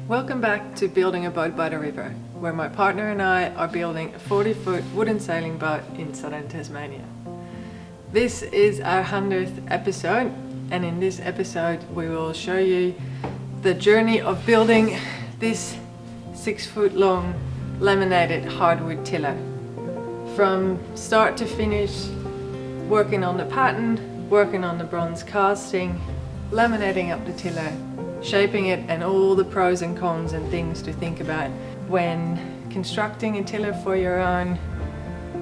Welcome back to Building a Boat by the River, where my partner and I are building a 40-foot wooden sailing boat in southern Tasmania. This is our 100th episode, and in this episode we will show you the journey of building this 6-foot long laminated hardwood tiller. From start to finish, working on the pattern, working on the bronze casting, laminating up the tiller, shaping it, and all the pros and cons and things to think about when constructing a tiller for your own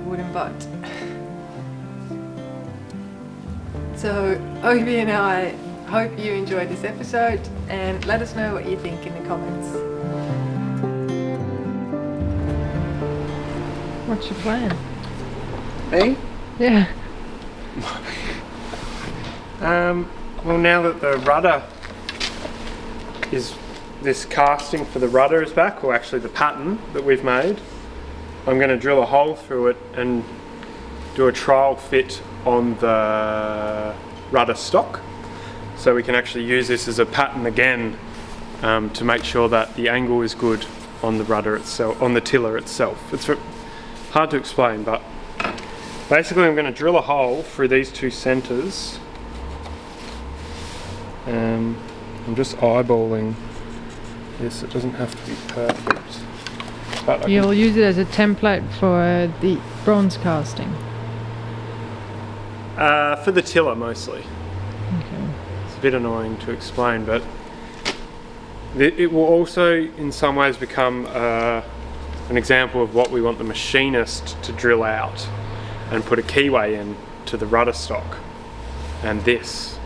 wooden boat. So Ovi and I hope you enjoyed this episode, and let us know what you think in the comments. What's your plan? Me? Yeah. Well, now that the rudder is, this casting for the rudder is back, or actually the pattern that we've made, I'm going to drill a hole through it and do a trial fit on the rudder stock, so we can actually use this as a pattern again to make sure that the angle is good on the rudder itself, on the tiller itself. It's hard to explain, but basically I'm going to drill a hole through these two centres. I'm just eyeballing this, it doesn't have to be perfect. But You'll use it as a template for the bronze casting. for the tiller mostly. Okay. It's a bit annoying to explain, but it will also in some ways become an example of what we want the machinist to drill out and put a keyway in to the rudder stock and this.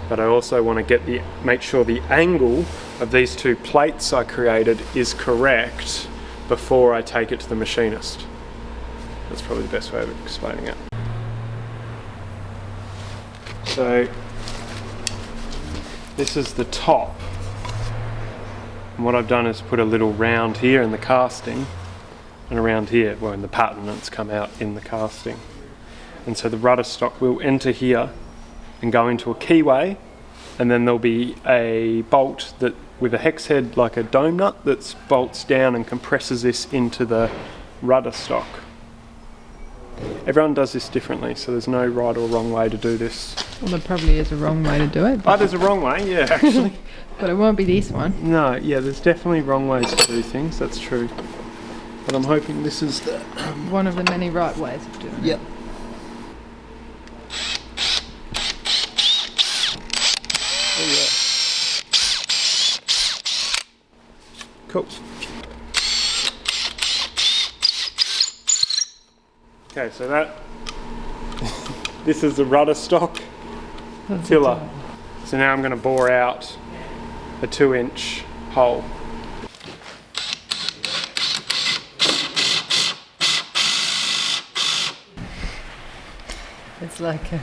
But I also want to make sure the angle of these two plates I created is correct before I take it to the machinist. That's probably the best way of explaining it. So this is the top, and what I've done is put a little round here in the casting and around here, well, in the pattern, it's come out in the casting. And so the rudder stock will enter here and go into a keyway, and then there'll be a bolt that with a hex head like a dome nut that bolts down and compresses this into the rudder stock. Everyone does this differently, so there's no right or wrong way to do this. Well, there probably is a wrong way to do it. Oh, there's a wrong way, yeah, actually. But it won't be this one. No, yeah, there's definitely wrong ways to do things, that's true. But I'm hoping this is the... One of the many right ways of doing it. Yep. Oh, yeah. Cool. Okay, so that this is the rudder stock tiller. So now I'm going to bore out a 2-inch hole. It's like a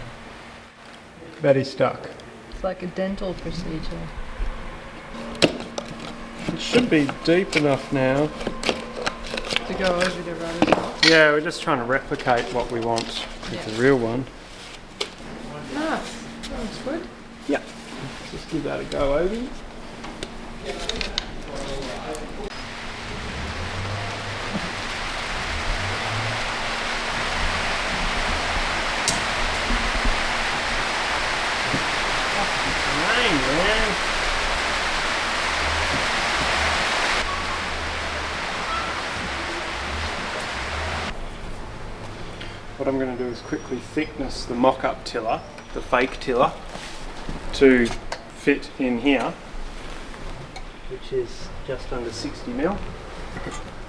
Very stuck. It's like a dental procedure. It should be deep enough now. To go over the rudder. Yeah, we're just trying to replicate what we want with the real one. Nice. That looks good. Yeah. Just give that a go, Ovi. Man. What I'm going to do is quickly thickness the mock-up tiller, the fake tiller, to fit in here, which is just under 60 mil.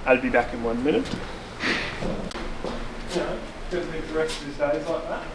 I'll be back in 1 minute. You know, doesn't need the rest of his days like that.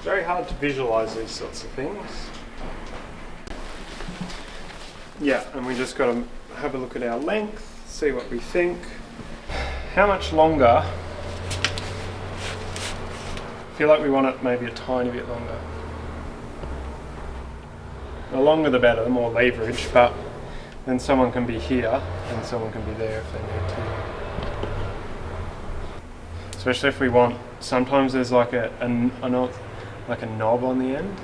very hard to visualise these sorts of things. Yeah, and we just got to have a look at our length, see what we think. How much longer? I feel like we want it maybe a tiny bit longer. The longer the better, the more leverage, but then someone can be here and someone can be there if they need to. Especially if we want, sometimes there's like a knob on the end.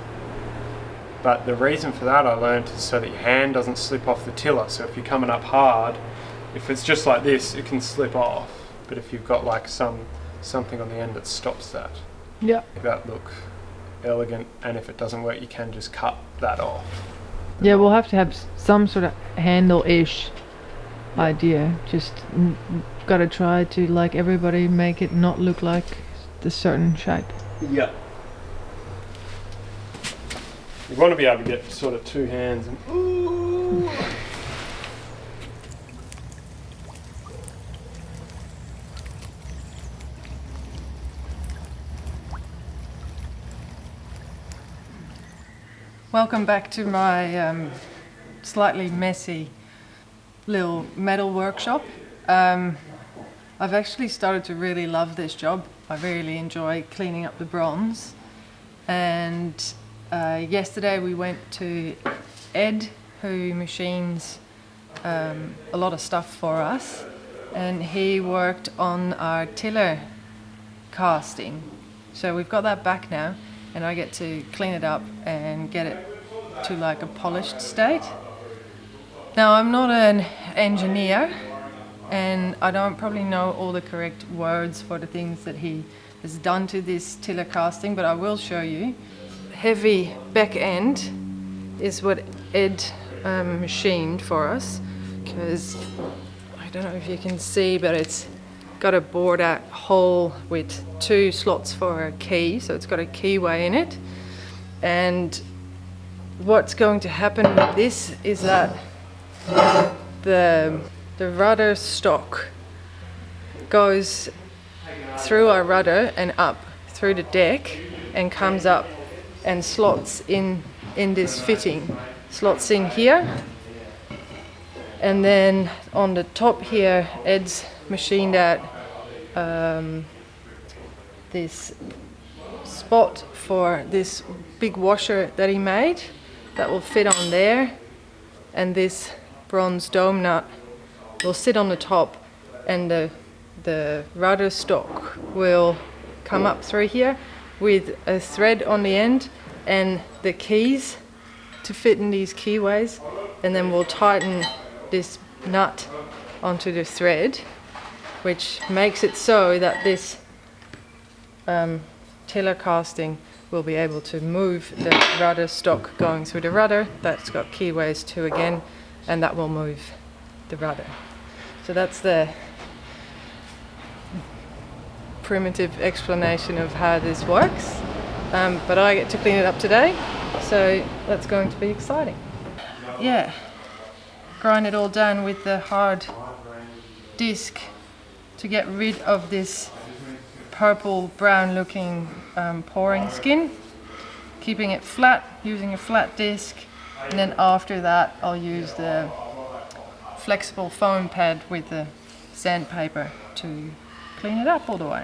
But the reason for that, I learned, is so that your hand doesn't slip off the tiller. So if you're coming up hard, if it's just like this, it can slip off. But if you've got like something on the end that stops that, yeah, that look elegant. And if it doesn't work, you can just cut that off. Yeah, we'll have to have some sort of handle-ish idea. Just got to try to, like everybody, make it not look like the certain shape. Yeah. You want to be able to get sort of two hands and ooh. Welcome back to my slightly messy little metal workshop. I've actually started to really love this job. I really enjoy cleaning up the bronze. And yesterday we went to Ed, who machines a lot of stuff for us, and he worked on our tiller casting. So we've got that back now, and I get to clean it up and get it to like a polished state. Now, I'm not an engineer, and I don't probably know all the correct words for the things that he has done to this tiller casting, but I will show you. Heavy back end is what Ed machined for us, because I don't know if you can see, but it's got a bored out hole with 2 slots for a key, so it's got a keyway in it. And what's going to happen with this is that the rudder stock goes through our rudder and up through the deck and comes up and slots in this fitting. Slots in here, and then on the top here, Ed's machined out this spot for this big washer that he made that will fit on there, and this bronze dome nut will sit on the top, and the rudder stock will come up through here with a thread on the end and the keys to fit in these keyways, and then we'll tighten this nut onto the thread, which makes it so that this tiller casting will be able to move the rudder stock going through the rudder. That's got keyways too again, and that will move the rudder. So that's the primitive explanation of how this works, but I get to clean it up today, so that's going to be exciting. Yeah, grind it all down with the hard disc to get rid of this purple brown looking pouring skin, keeping it flat using a flat disc, and then after that I'll use the flexible foam pad with the sandpaper to clean it up all the way.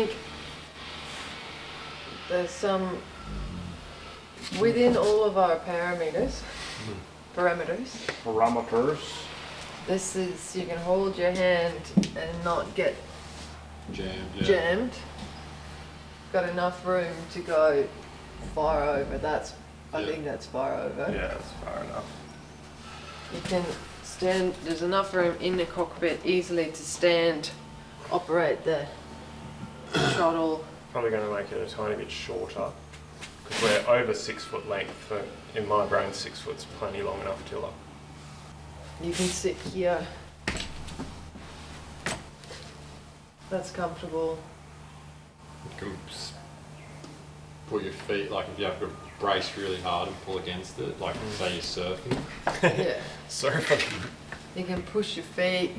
think there's some within all of our parameters. This is, you can hold your hand and not get jammed. Got enough room to go far over. I think that's far over. Yeah, that's far enough. You can stand, there's enough room in the cockpit easily to stand, operate the throttle. Probably going to make it a tiny bit shorter because we're over 6 foot length. So in my brain, 6 foot's plenty long enough tiller. You can sit here. That's comfortable. You can put your feet, like if you have to brace really hard and pull against it, like say you're surfing. Yeah. Surfing. You can push your feet.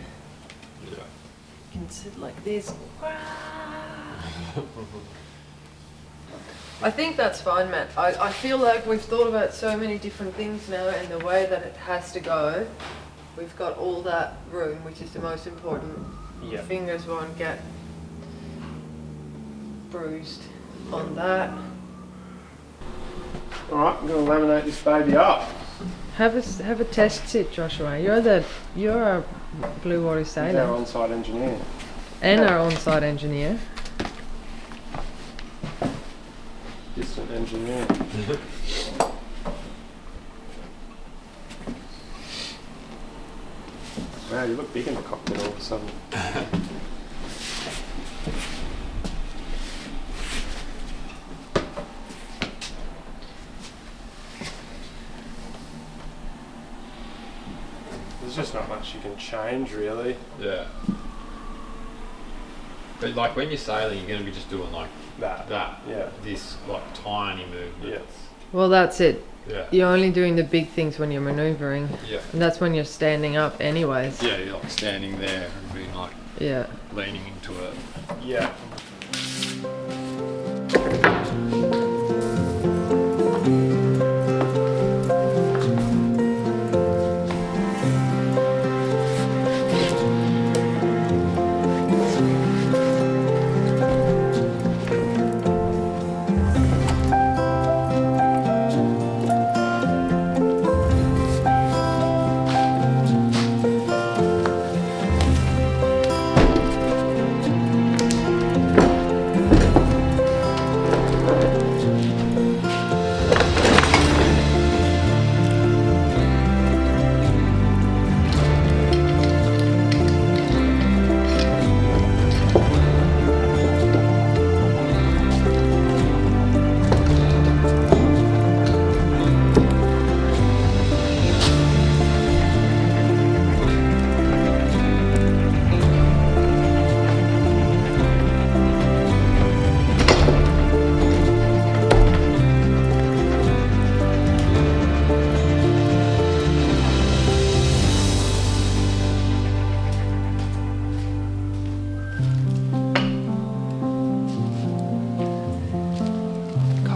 Yeah. You can sit like this. I think that's fine, Matt. I feel like we've thought about so many different things now, and the way that it has to go, we've got all that room, which is the most important. Yeah. Your fingers won't get bruised on that. Alright, I'm going to laminate this baby up. Have a test sit, Joshua. You're our blue water He's sailor our on-site engineer. and our on-site engineer. Distant engineer. Wow, you look big in the cockpit all of a sudden. There's just not much you can change, really. Yeah. But like when you're sailing, you're going to be just doing like That. Yeah. this like tiny movements. Yes. Well, that's it. Yeah. You're only doing the big things when you're maneuvering, Yeah. and that's when you're standing up anyways. Yeah, you're like standing there and being like Yeah. leaning into it. Yeah.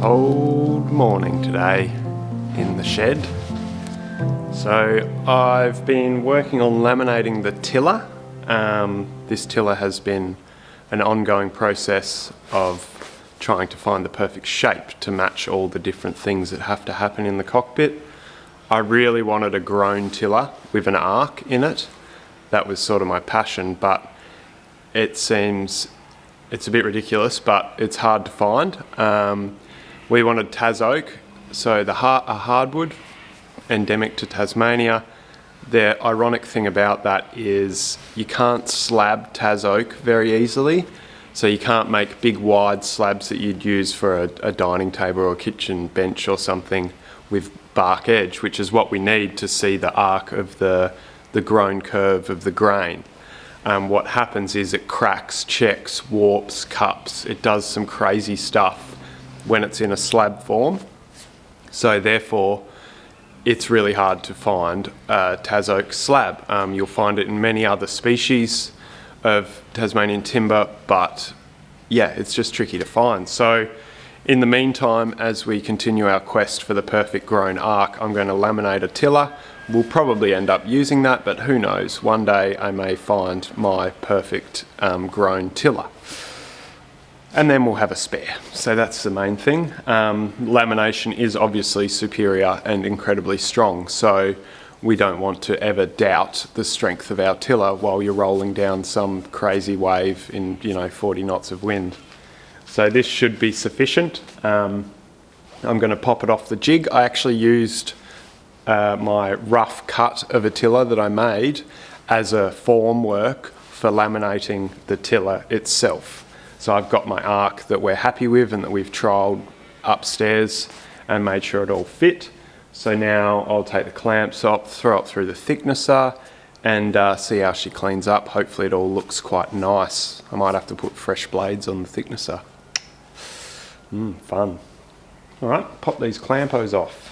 Cold morning today in the shed. So I've been working on laminating the tiller. This tiller has been an ongoing process of trying to find the perfect shape to match all the different things that have to happen in the cockpit. I really wanted a grown tiller with an arc in it. That was sort of my passion, but it seems it's a bit ridiculous, but it's hard to find. We wanted Tas oak, so a hardwood endemic to Tasmania. The ironic thing about that is you can't slab Tas oak very easily, so you can't make big wide slabs that you'd use for a dining table or a kitchen bench or something with bark edge, which is what we need to see the arc of the grown curve of the grain. What happens is it cracks, checks, warps, cups. It does some crazy stuff when it's in a slab form. So therefore, it's really hard to find a Tas oak slab. You'll find it in many other species of Tasmanian timber, but yeah, it's just tricky to find. So in the meantime, as we continue our quest for the perfect grown arc, I'm going to laminate a tiller. We'll probably end up using that, but who knows? One day I may find my perfect grown tiller. And then we'll have a spare. So that's the main thing. Lamination is obviously superior and incredibly strong. So we don't want to ever doubt the strength of our tiller while you're rolling down some crazy wave in, 40 knots of wind. So this should be sufficient. I'm going to pop it off the jig. I actually used my rough cut of a tiller that I made as a formwork for laminating the tiller itself. So I've got my arc that we're happy with and that we've trialled upstairs and made sure it all fit. So now I'll take the clamps off, throw it through the thicknesser and see how she cleans up. Hopefully it all looks quite nice. I might have to put fresh blades on the thicknesser. Fun. All right, pop these clampos off.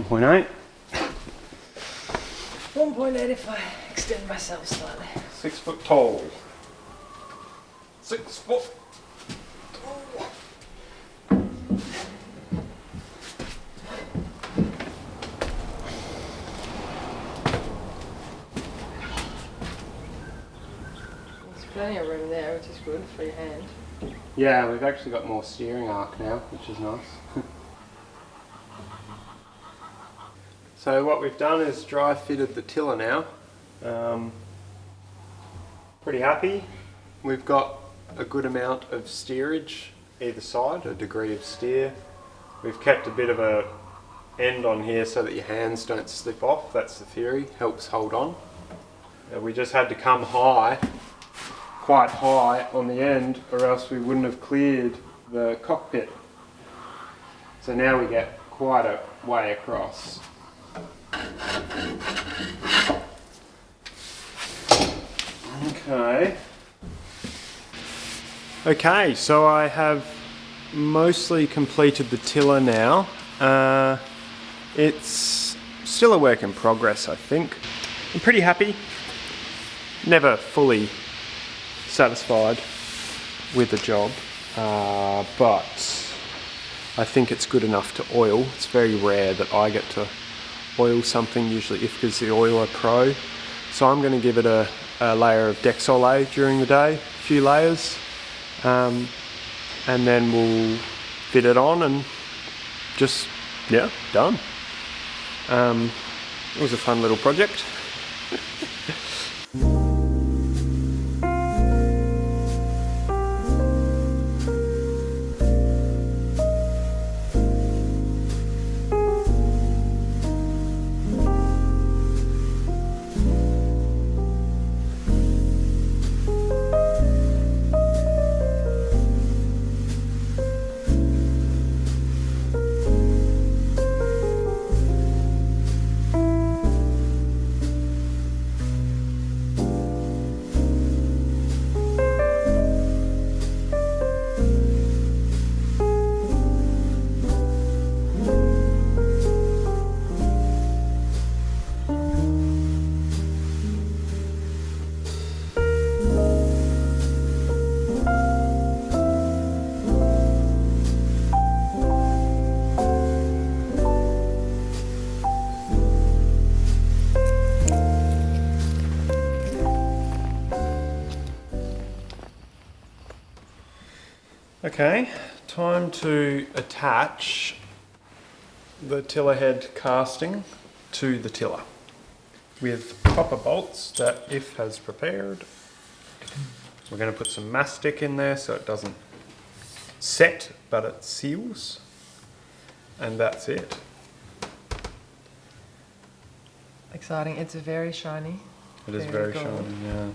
.8. 1.8 if I extend myself slightly. 6 foot tall. 6 foot tall. There's plenty of room there, which is good for your hand. Yeah, we've actually got more steering arc now, which is nice. So what we've done is dry fitted the tiller now. Pretty happy. We've got a good amount of steerage either side, a degree of steer. We've kept a bit of a end on here so that your hands don't slip off. That's the theory, helps hold on. We just had to come high, quite high on the end, or else we wouldn't have cleared the cockpit. So now we get quite a way across. Okay, so I have mostly completed the tiller now. It's still a work in progress, I think. I'm pretty happy. Never fully satisfied with the job, but I think it's good enough to oil. It's very rare that I get to oil something, usually IFCA's the oiler pro. So I'm going to give it a layer of Dexolay during the day, a few layers, and then we'll fit it on and just, yeah, done. It was a fun little project. Okay, time to attach the tiller head casting to the tiller with copper bolts that IF has prepared. We're going to put some mastic in there so it doesn't set, but it seals, and that's it. Exciting. It's very shiny. It is very shiny, yeah.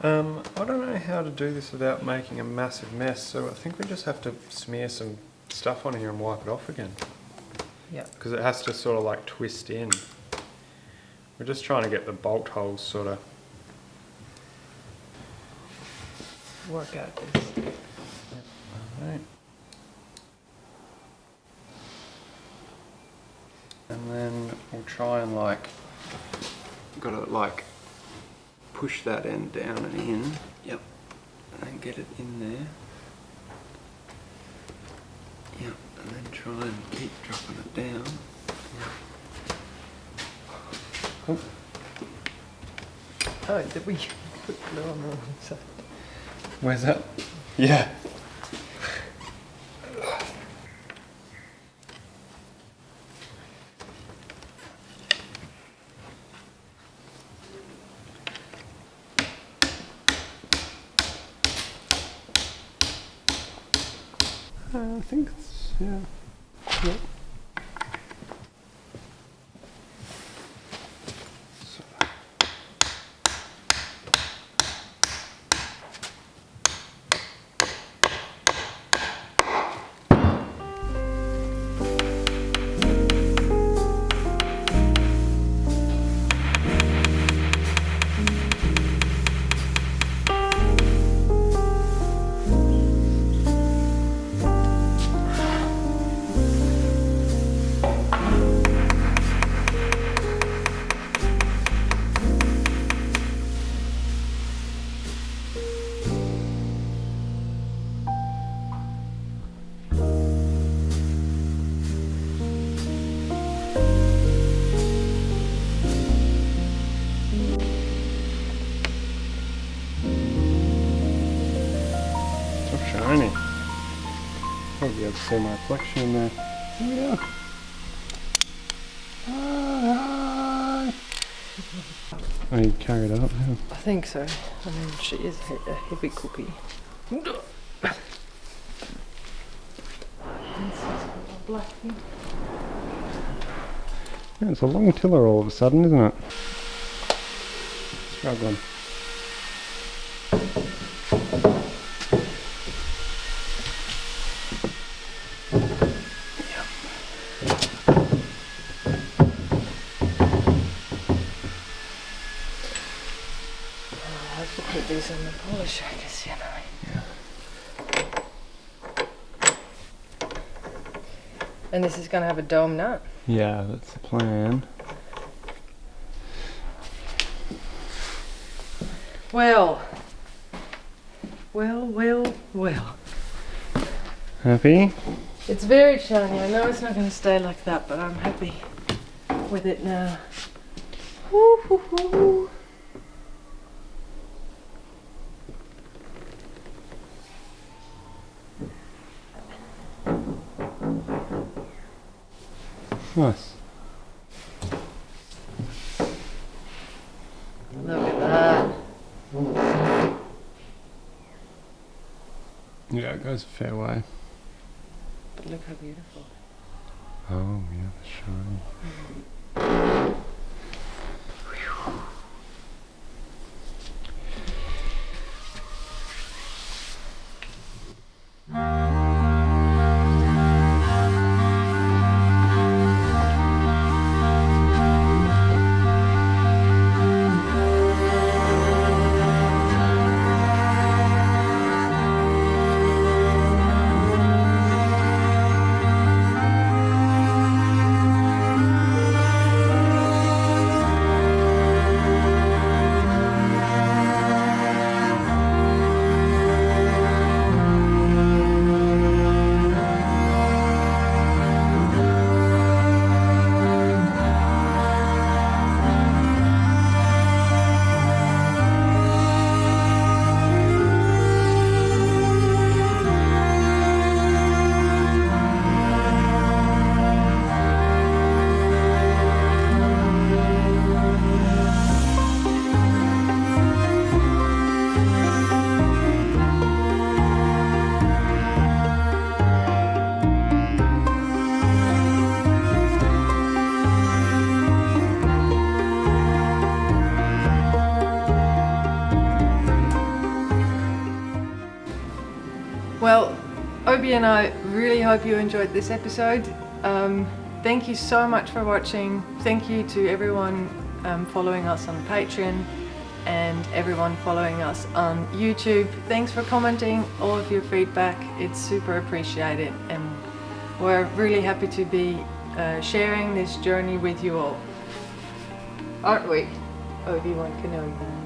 I don't know how to do this without making a massive mess, so I think we just have to smear some stuff on here and wipe it off again. Yeah. Because it has to sort of like twist in. We're just trying to get the bolt holes sort of... Work out this. Alright. And then we'll try and like... Gotta like... push that end down and in. Yep. And then get it in there. Yep. And then try and keep dropping it down. Yep. Oh, did we put glue on the wrong side? Where's that? Yeah. I think it's, yeah. Yep. Shiny. I'll be able to see my reflection in there. Here we go. Hi. Oh, you carried it up now? I think so. I mean, she is a heavy cookie. Yeah, it's a long tiller all of a sudden, isn't it? Struggling. Put these in the polisher, I guess, you know. And this is going to have a dome nut. Yeah, that's the plan. Well. Happy? It's very shiny. I know it's not going to stay like that, but I'm happy with it now. Woo-hoo-hoo. Nice. Look at that. Yeah, it goes a fair way. But look how beautiful. Oh, yeah, shiny. Well, Obi and I really hope you enjoyed this episode. Thank you so much for watching. Thank you to everyone following us on Patreon and everyone following us on YouTube. Thanks for commenting, all of your feedback. It's super appreciated, and we're really happy to be sharing this journey with you all. Aren't we, Obi-Wan Kenobi?